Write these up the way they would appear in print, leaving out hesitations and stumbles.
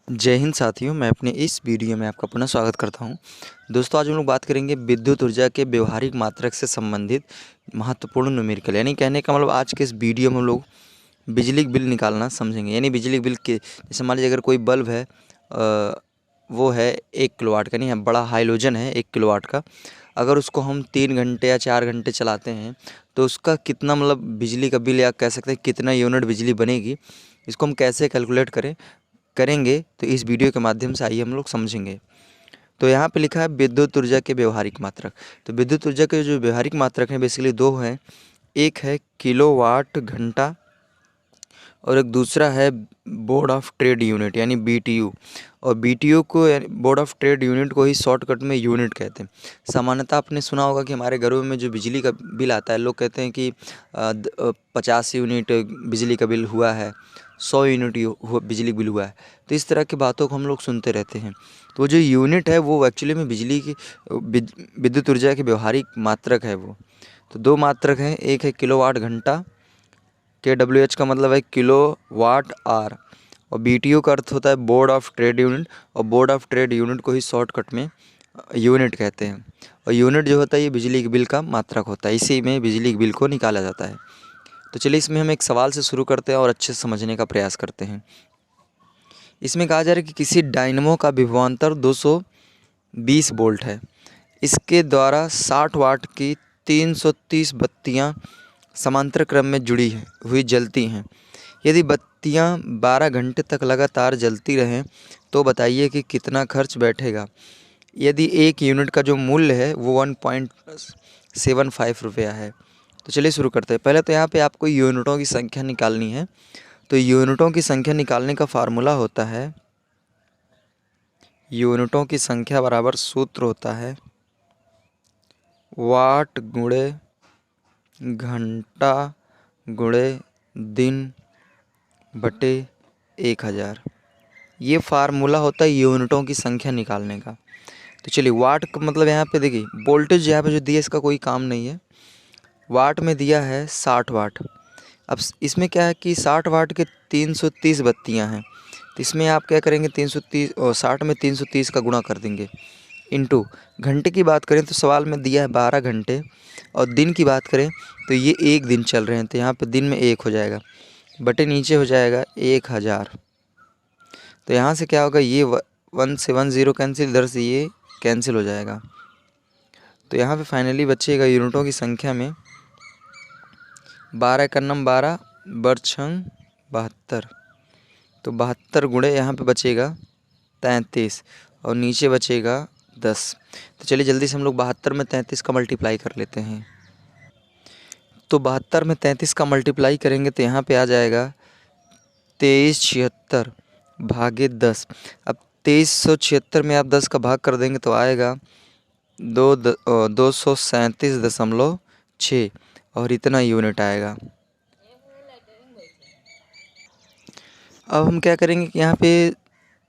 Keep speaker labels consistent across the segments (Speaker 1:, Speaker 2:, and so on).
Speaker 1: जय हिंद साथियों, मैं अपने इस वीडियो में आपका पुनः स्वागत करता हूं। दोस्तों, आज हम लोग बात करेंगे विद्युत ऊर्जा के व्यवहारिक मात्रक से संबंधित महत्वपूर्ण न्यूमेरिकल। यानी कहने का मतलब आज के इस वीडियो में हम लोग बिजली बिल निकालना समझेंगे। यानी बिजली बिल के जैसे मान लीजिए अगर कोई बल्ब है, वो है 1 किलोवाट का, नहीं है बड़ा हाइलोजन है 1 किलोवाट का। अगर उसको हम 3 घंटे या 4 घंटे चलाते हैं तो उसका कितना मतलब बिजली का बिल, या कह सकते हैं कितना यूनिट बिजली बनेगी, इसको हम कैसे कैलकुलेट करेंगे तो इस वीडियो के माध्यम से आइए हम लोग समझेंगे। तो यहाँ पे लिखा है विद्युत ऊर्जा के व्यवहारिक मात्रक। तो विद्युत ऊर्जा के जो व्यवहारिक मात्रक हैं बेसिकली दो हैं। एक है किलोवाट घंटा और एक दूसरा है बोर्ड ऑफ ट्रेड यूनिट यानी बीटीयू। और बीटीयू को बोर्ड ऑफ ट्रेड यूनिट को ही शॉर्टकट में यूनिट कहते हैं। सामान्यतः आपने सुना होगा कि हमारे घरों में जो बिजली का बिल आता है, लोग कहते हैं कि 50 यूनिट बिजली का बिल हुआ है, 100 यूनिट बिजली बिल हुआ है। तो इस तरह की बातों को हम लोग सुनते रहते हैं। तो वो जो यूनिट है वो एक्चुअली में बिजली की विद्युत ऊर्जा के व्यवहारिक मात्रक है वो। तो दो मात्रक हैं, एक है किलोवाट घंटा, KWH का मतलब है किलो वाट आर, और BTU का अर्थ होता है बोर्ड ऑफ ट्रेड यूनिट, और बोर्ड ऑफ ट्रेड यूनिट को ही शॉर्टकट में यूनिट कहते हैं। और यूनिट जो होता है ये बिजली के बिल का मात्रक होता है, इसी में बिजली के बिल को निकाला जाता है। तो चलिए इसमें हम एक सवाल से शुरू करते हैं और अच्छे से समझने का प्रयास करते हैं। इसमें कहा जा रहा है कि किसी डायनमो का विभवांतर 220 वोल्ट है। इसके द्वारा 60 वाट की 330 बत्तियां समांतर क्रम में जुड़ी हुई जलती हैं। यदि बत्तियां 12 घंटे तक लगातार जलती रहें तो बताइए कि कितना खर्च बैठेगा यदि एक यूनिट का जो मूल्य है वो 1.75 रुपया है। तो चलिए शुरू करते हैं। पहले तो यहाँ पे आपको यूनिटों की संख्या निकालनी है। तो यूनिटों की संख्या निकालने का फार्मूला होता है, यूनिटों की संख्या बराबर सूत्र होता है वाट गुणे घंटा गुणे दिन बटे 1000। ये फार्मूला होता है यूनिटों की संख्या निकालने का। तो चलिए वाट का मतलब यहाँ पे देखिए वोल्टेज यहाँ पे जो दिया इसका कोई काम नहीं है। वाट में दिया है 60 वाट। अब इसमें क्या है कि 60 वाट के 330 बत्तियाँ हैं। तो इसमें आप क्या करेंगे, 330 और 60 में 330 का गुणा कर देंगे इनटू घंटे की बात करें तो सवाल में दिया है 12 घंटे, और दिन की बात करें तो ये एक दिन चल रहे हैं, तो यहाँ पे दिन में 1 हो जाएगा, बटे नीचे हो जाएगा 1000। तो यहाँ से क्या होगा, ये 1 से 1 0 कैंसिल, इधर से ये कैंसिल हो जाएगा। तो यहाँ पे फाइनली बचेगा यूनिटों की संख्या में 12 का नम 12 बरछंग 72। तो 72 गुणे यहाँ पे बचेगा 33 और नीचे बचेगा 10। तो चलिए जल्दी से हम लोग 72 में 33 का मल्टीप्लाई कर लेते हैं। तो 72 में 33 का मल्टीप्लाई करेंगे तो यहाँ पे आ जाएगा 2376 भागे 10। अब 2376 में आप 10 का भाग कर देंगे तो आएगा 237.6 और इतना यूनिट आएगा। अब हम क्या करेंगे कि यहाँ पे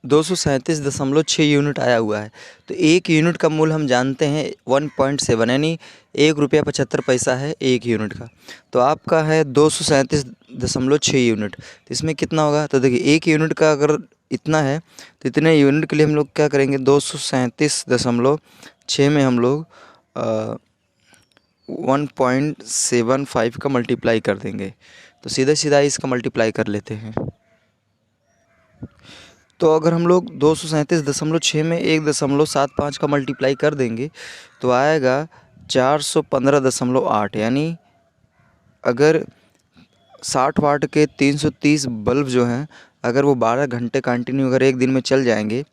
Speaker 1: 237.6 यूनिट आया हुआ है, तो एक यूनिट का मूल्य हम जानते हैं 1.7 यानी 1 रुपया 75 पैसा है एक यूनिट का। तो आपका है 237.6 यूनिट, तो इसमें कितना होगा, तो देखिए एक यूनिट का अगर इतना है तो इतने यूनिट के लिए हम लोग क्या करेंगे, 237.6 में हम लोग 1.75 का मल्टीप्लाई कर देंगे। तो सीधा सीधा इसका मल्टीप्लाई कर लेते हैं। तो अगर हम लोग 237.6 में 1.75 का मल्टीप्लाई कर देंगे तो आएगा 415.8। यानी अगर 60 वाट के 330 बल्ब जो हैं अगर वो 12 घंटे कंटिन्यू अगर एक दिन में चल जाएंगे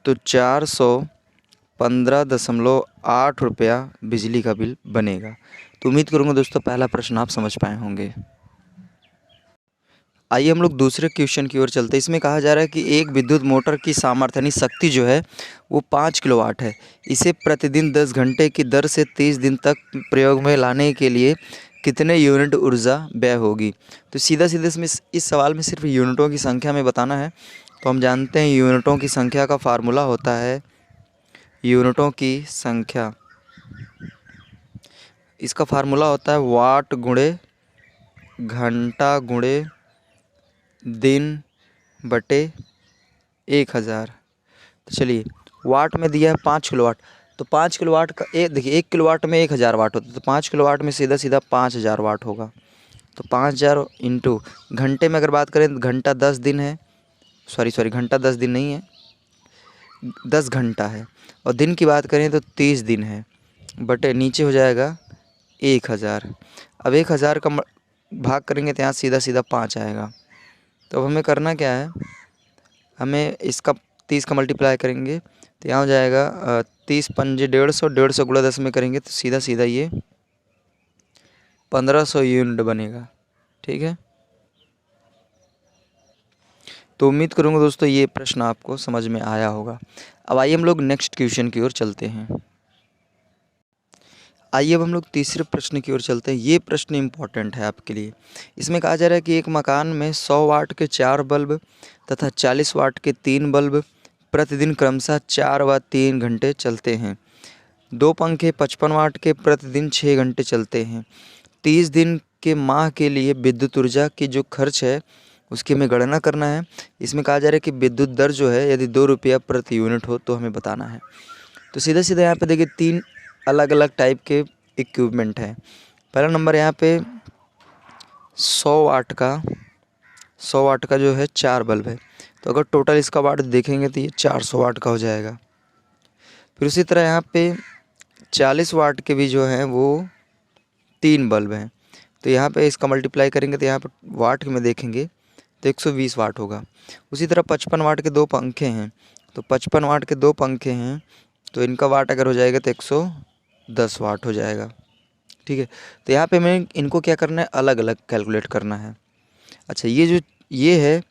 Speaker 1: तो 415.8 रुपया बिजली का बिल बनेगा। तो उम्मीद करूँगा दोस्तों पहला प्रश्न आप समझ पाए होंगे। आइए हम लोग दूसरे क्वेश्चन की ओर चलते हैं। इसमें कहा जा रहा है कि एक विद्युत मोटर की सामर्थ्य यानी शक्ति जो है वो 5 किलोवाट है। इसे प्रतिदिन 10 घंटे की दर से 30 दिन तक प्रयोग में लाने के लिए कितने यूनिट ऊर्जा व्यय होगी। तो सीधा सीधा इसमें इस सवाल में सिर्फ यूनिटों की संख्या में बताना है। तो हम जानते हैं यूनिटों की संख्या का फार्मूला होता है यूनिटों की संख्या, इसका फार्मूला होता है वाट गुणे घंटा गुणे दिन बटे 1000। तो चलिए वाट में दिया है 5 किलोवाट, तो 5 किलोवाट का देखिए 1 किलोवाट में 1000 वाट होता है, तो 5 किलोवाट में सीधा सीधा 5000 वाट होगा। तो 5000 इंटू घंटे में अगर बात करें तो घंटा 10 दिन है, सॉरी घंटा 10 दिन नहीं है, 10 घंटा है। और दिन की बात करें तो 30 दिन है, बटे नीचे हो जाएगा 1000। अब 1000 का भाग करेंगे तो यहाँ सीधा सीधा 5 आएगा। तो अब हमें करना क्या है, हमें इसका 30 का मल्टीप्लाई करेंगे तो यहाँ हो जाएगा 30 पंजे 150, 150 गुणा 10 में करेंगे तो सीधा सीधा ये 1500 यूनिट बनेगा। ठीक है, तो उम्मीद करूँगा दोस्तों ये प्रश्न आपको समझ में आया होगा। अब आइए हम लोग नेक्स्ट क्वेश्चन की ओर चलते हैं। आइए अब हम लोग तीसरे प्रश्न की ओर चलते हैं। ये प्रश्न इम्पॉर्टेंट है आपके लिए। इसमें कहा जा रहा है कि एक मकान में 100 वाट के 4 बल्ब तथा 40 वाट के 3 बल्ब प्रतिदिन क्रमशः 4 व 3 घंटे चलते हैं। 2 पंखे 55 वाट के प्रतिदिन 6 घंटे चलते हैं। 30 दिन के माह के लिए विद्युत ऊर्जा की जो खर्च है उसकी हमें गणना करना है। इसमें कहा जा रहा है कि विद्युत दर जो है यदि 2 रुपया प्रति यूनिट हो तो हमें बताना है। तो सीधा सीधा यहाँ पे देखिए 3 अलग अलग टाइप के इक्विपमेंट है। पहला नंबर यहाँ पे 100 वाट का जो है 4 बल्ब है, तो अगर टोटल इसका वाट देखेंगे तो ये 400 वाट का हो जाएगा। फिर उसी तरह यहाँ पे 40 वाट के भी जो हैं वो 3 बल्ब हैं, तो यहाँ पे इसका मल्टीप्लाई करेंगे तो यहाँ पे वाट में देखेंगे तो 120 वाट होगा। उसी तरह 55 वाट के 2 पंखे हैं, तो 55 वाट के 2 पंखे हैं तो इनका वाट अगर हो जाएगा तो 110 वाट हो जाएगा। ठीक है, तो यहाँ पे हमें इनको क्या करना है, अलग अलग कैलकुलेट करना है। अच्छा, ये है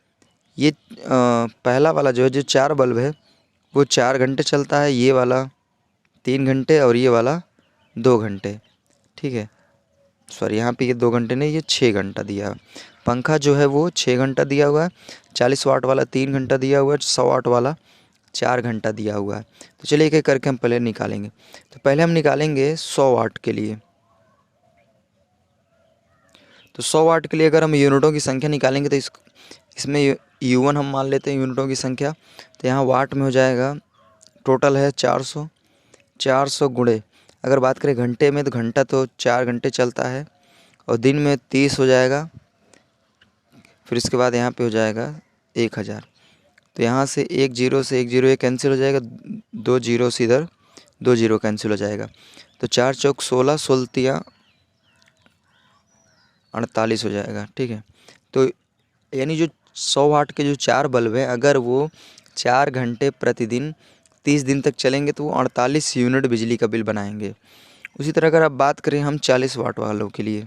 Speaker 1: ये पहला वाला जो है जो 4 बल्ब है वो 4 घंटे चलता है, ये वाला 3 घंटे और ये वाला 2 घंटे। ठीक है, सॉरी यहाँ पे ये 2 घंटे नहीं, ये 6 घंटा दिया है। पंखा जो है वो 6 घंटा दिया हुआ है, 40 वाट वाला 3 घंटा दिया हुआ है, 100 वाट वाला 4 घंटा दिया हुआ है। तो चलिए एक एक करके हम पहले निकालेंगे। तो पहले हम निकालेंगे 100 वाट के लिए। तो 100 वाट के लिए अगर हम यूनिटों की संख्या निकालेंगे तो इसमें U1 हम मान लेते हैं यूनिटों की संख्या। तो यहाँ वाट में हो जाएगा, टोटल है 400, 400 गुणे अगर बात करें घंटे में तो घंटा तो 4 घंटे चलता है और दिन में 30 हो जाएगा। फिर इसके बाद यहाँ पे हो जाएगा 1000। तो यहाँ से 1 0 से 1 0 ये कैंसिल हो जाएगा, 2 0 से इधर 2 0 कैंसिल हो जाएगा। तो 4 चौक 16, 16 48 हो जाएगा। ठीक है, तो यानी जो 100 वाट के जो 4 बल्ब हैं अगर वो 4 घंटे प्रतिदिन 30 दिन तक चलेंगे तो वो 48 यूनिट बिजली का बिल बनाएंगे। उसी तरह अगर आप बात करें हम 40 वाट वालों के लिए,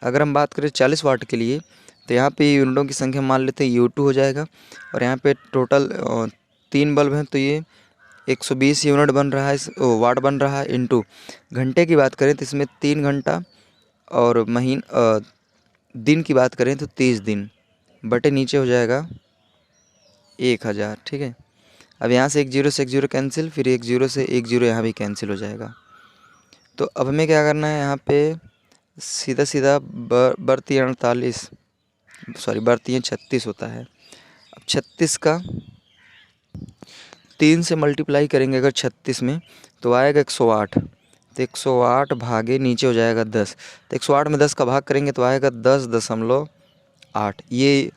Speaker 1: अगर हम बात करें 40 वाट के लिए तो यहाँ पे यूनिटों की संख्या मान लेते हैं U2 हो जाएगा। और यहाँ पे टोटल 3 बल्ब हैं तो ये 120 यूनिट बन रहा है, वाट बन रहा है। इंटू घंटे की बात करें तो इसमें 3 घंटा और दिन की बात करें तो 30 दिन, बटे नीचे हो जाएगा 1000। ठीक है, अब यहाँ से 1 0 से 1 0 कैंसिल, फिर 1 0 से 1 0 यहाँ भी कैंसिल हो जाएगा। तो अब हमें क्या करना है, यहाँ पे सीधा सीधा बढ़ती 48 सॉरी बढ़ती 36 होता है। अब 36 का 3 से मल्टीप्लाई करेंगे अगर 36 में तो आएगा 108। तो 108 भागे नीचे हो जाएगा 10, तो 108 में 10 का भाग करेंगे तो आएगा 10.8। ये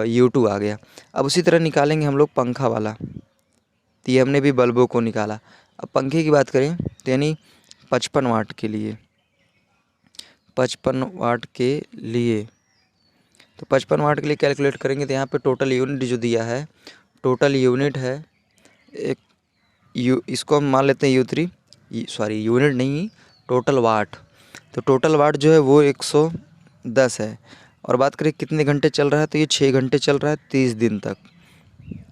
Speaker 1: U2 आ गया। अब उसी तरह निकालेंगे हम लोग पंखा वाला, तो ये हमने भी बल्बों को निकाला। अब पंखे की बात करें तो यानी 55 वाट के लिए, 55 वाट के लिए तो 55 वाट के लिए कैलकुलेट करेंगे तो यहाँ पे टोटल यूनिट जो दिया है, टोटल यूनिट है इसको हम मान लेते हैं U3, सॉरी यूनिट नहीं टोटल वाट। तो टोटल वाट जो है वो 110 है। और बात करें कितने घंटे चल रहा है तो ये 6 घंटे चल रहा है 30 दिन तक,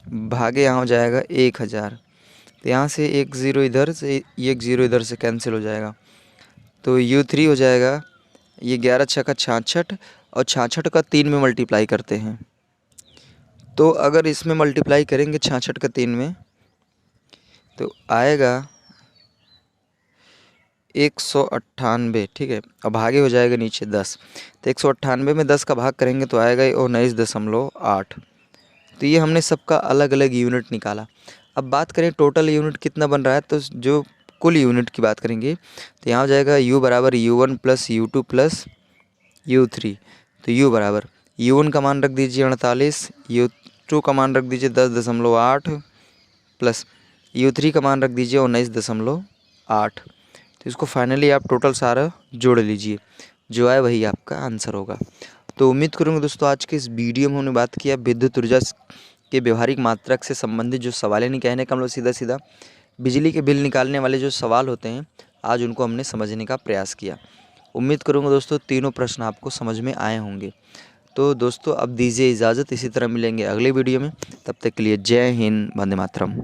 Speaker 1: भागे यहाँ हो जाएगा 1000। तो यहाँ से 1 0 इधर से 1 0 इधर से कैंसिल हो जाएगा। तो U3 हो जाएगा, ये 11 छक्का 66 और 66 का 3 में मल्टीप्लाई करते हैं। तो अगर इसमें मल्टीप्लाई करेंगे 66 का 3 में तो आएगा 198, ठीक है। अब भागे हो जाएगा नीचे 10, तो 198 में 10 का भाग करेंगे तो आएगा 19.8। तो ये हमने सबका अलग अलग यूनिट निकाला। अब बात करें टोटल यूनिट कितना बन रहा है, तो जो कुल यूनिट की बात करेंगे तो यहाँ हो जाएगा u बराबर u1 plus u2 plus u3। तो u बराबर u1 का मान रख दीजिए 48, u2 का मान रख दीजिए 10.8 प्लस u3 का मान रख दीजिए 19.8। तो इसको फाइनली आप टोटल सारा जोड़ लीजिए, जो आए वही आपका आंसर होगा। तो उम्मीद करूँगा दोस्तों आज के इस वीडियो में हमने बात किया विद्युत ऊर्जा के व्यवहारिक मात्रक से संबंधित जो सवाल है, नहीं कहने का हम लोग सीधा सीधा बिजली के बिल निकालने वाले जो सवाल होते हैं आज उनको हमने समझने का प्रयास किया। उम्मीद करूँगा दोस्तों तीनों प्रश्न आपको समझ में आए होंगे। तो दोस्तों अब दीजिए इजाज़त, इसी तरह मिलेंगे अगले वीडियो में। तब तक के लिए जय हिंद, वंदे मातरम।